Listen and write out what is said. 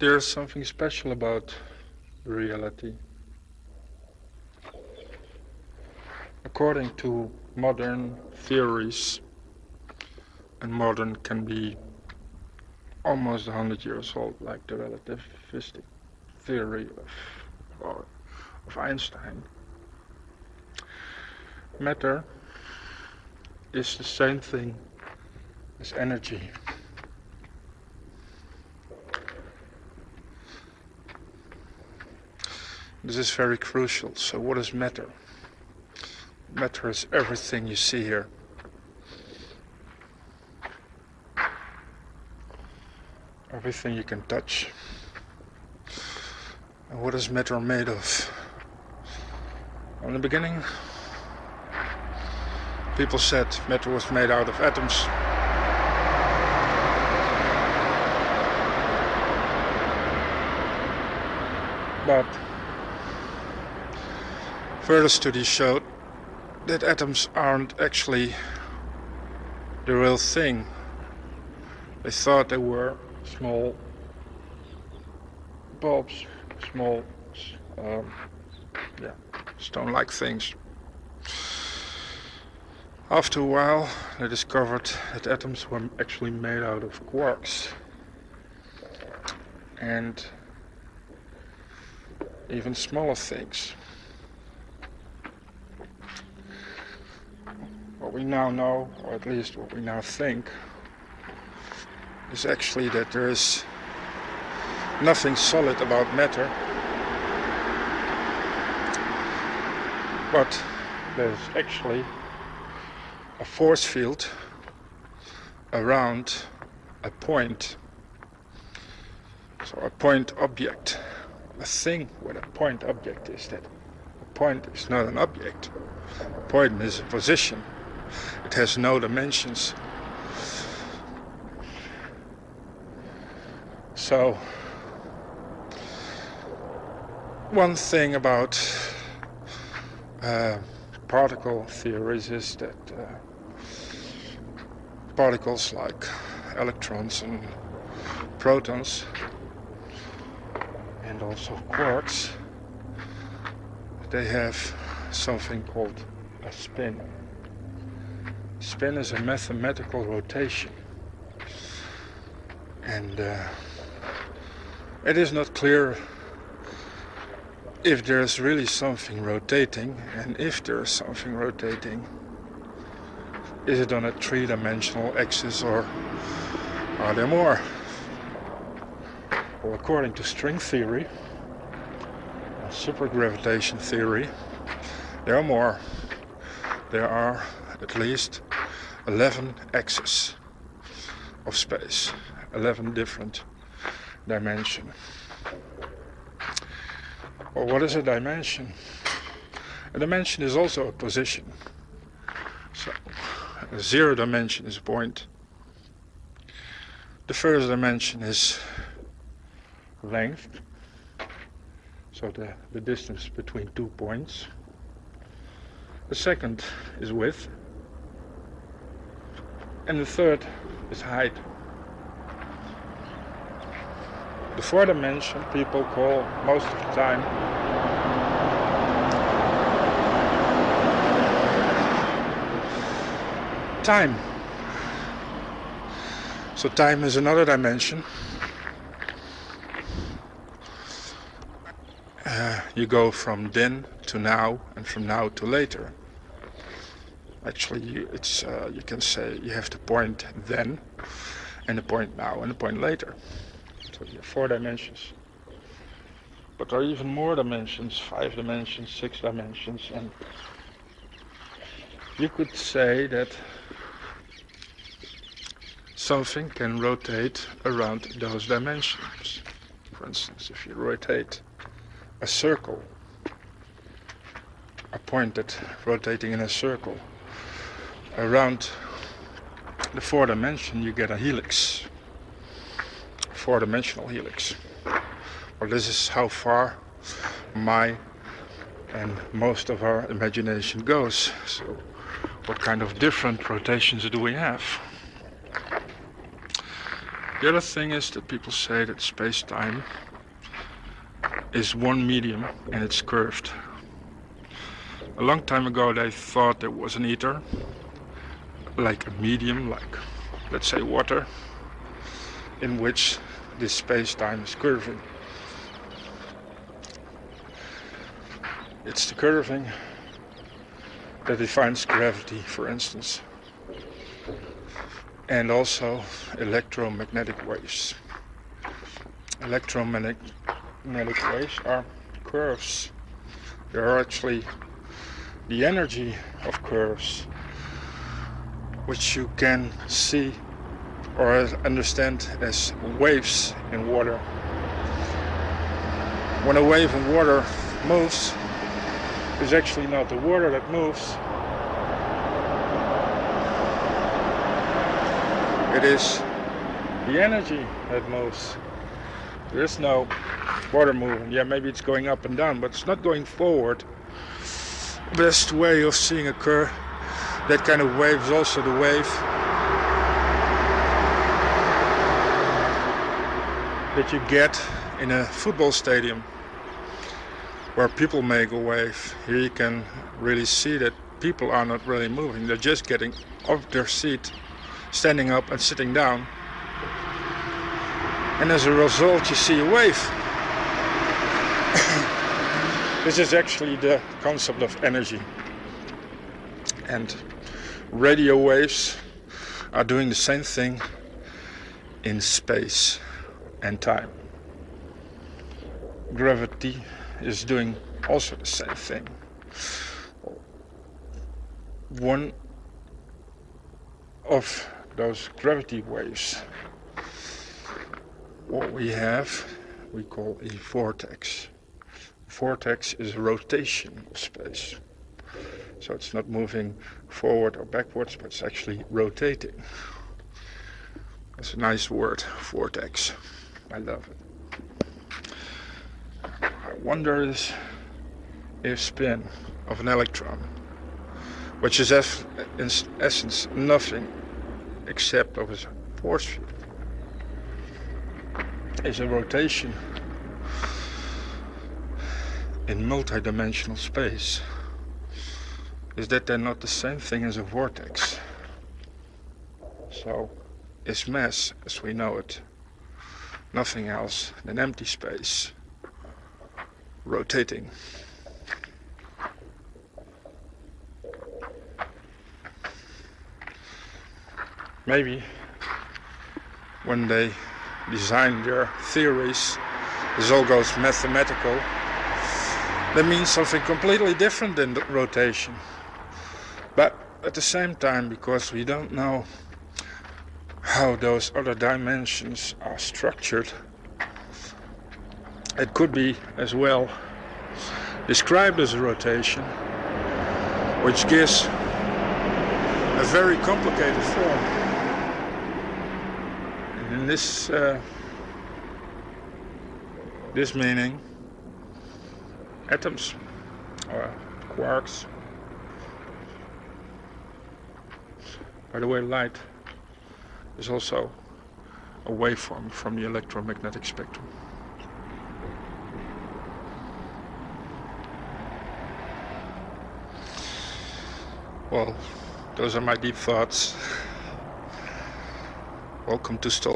there's something special about reality. According to modern theories, and modern can be almost 100 years old, like the relativistic theory of Einstein, matter is the same thing as energy. This is very crucial. So what is matter? Matter is everything you see here. Everything you can touch. And what is matter made of? In the beginning, people said matter was made out of atoms. But further studies showed that atoms aren't actually the real thing. They thought they were small bulbs, small stone-like things. After a while, they discovered that atoms were actually made out of quarks and even smaller things. What we now know, or at least what we now think, is actually that there is nothing solid about matter, but there's actually a force field around a point. So a point object, a thing with a point object is that a point is not an object. A point is a position. It has no dimensions. So one thing about particle theories is that particles like electrons and protons and also quarks, they have something called a spin. Spin is a mathematical rotation, and it is not clear if there is really something rotating, and if there is something rotating, is it on a three-dimensional axis or are there more? Well, according to string theory, supergravitation theory, there are more. There are at least 11 axes of space, 11 different dimensions. Well, what is a dimension? A dimension is also a position. So, a zero dimension is a point. The first dimension is length, so the distance between 2 points. The second is width. And the third is height. The fourth dimension people call most of the time time. So time is another dimension. You go from then to now and from now to later. Actually, you can say you have the point then and the point now and the point later. So you have 4 dimensions. But there are even more dimensions, 5 dimensions, 6 dimensions, and you could say that something can rotate around those dimensions. For instance, if you rotate a circle, a point that rotating in a circle around the 4th dimension, you get a helix, 4-dimensional helix. Well, this is how far my and most of our imagination goes. So what kind of different rotations do we have? The other thing is that people say that space-time is one medium and it's curved. A long time ago they thought there was an ether, like a medium, like let's say water, in which this space-time is curving. It's the curving that defines gravity, for instance, and also electromagnetic waves. Electromagnetic waves are curves. They are actually the energy of curves, which you can see or understand as waves in water. When a wave in water moves, it's actually not the water that moves. It is the energy that moves. There is no water moving. Yeah, maybe it's going up and down, but it's not going forward. Best way of seeing occur that kind of wave is also the wave that you get in a football stadium where people make a wave. Here you can really see that people are not really moving. They're just getting off their seat, standing up and sitting down. And as a result you see a wave. This is actually the concept of energy. And radio waves are doing the same thing in space and time. Gravity is doing also the same thing. One of those gravity waves, what we call a vortex. Vortex is a rotation of space. So it's not moving forward or backwards, but it's actually rotating. That's a nice word, vortex. I love it. I wonder if spin of an electron, which is in essence nothing except of a force field, is a rotation in multidimensional space. Is that then not the same thing as a vortex? So is mass, as we know it, nothing else than empty space rotating. Maybe when they design their theories, this all goes mathematical. That means something completely different than the rotation. But at the same time, because we don't know how those other dimensions are structured, it could be as well described as a rotation, which gives a very complicated form. And in this meaning, atoms or quarks. By the way, light is also a waveform from the electromagnetic spectrum. Well, those are my deep thoughts. Welcome to Stol.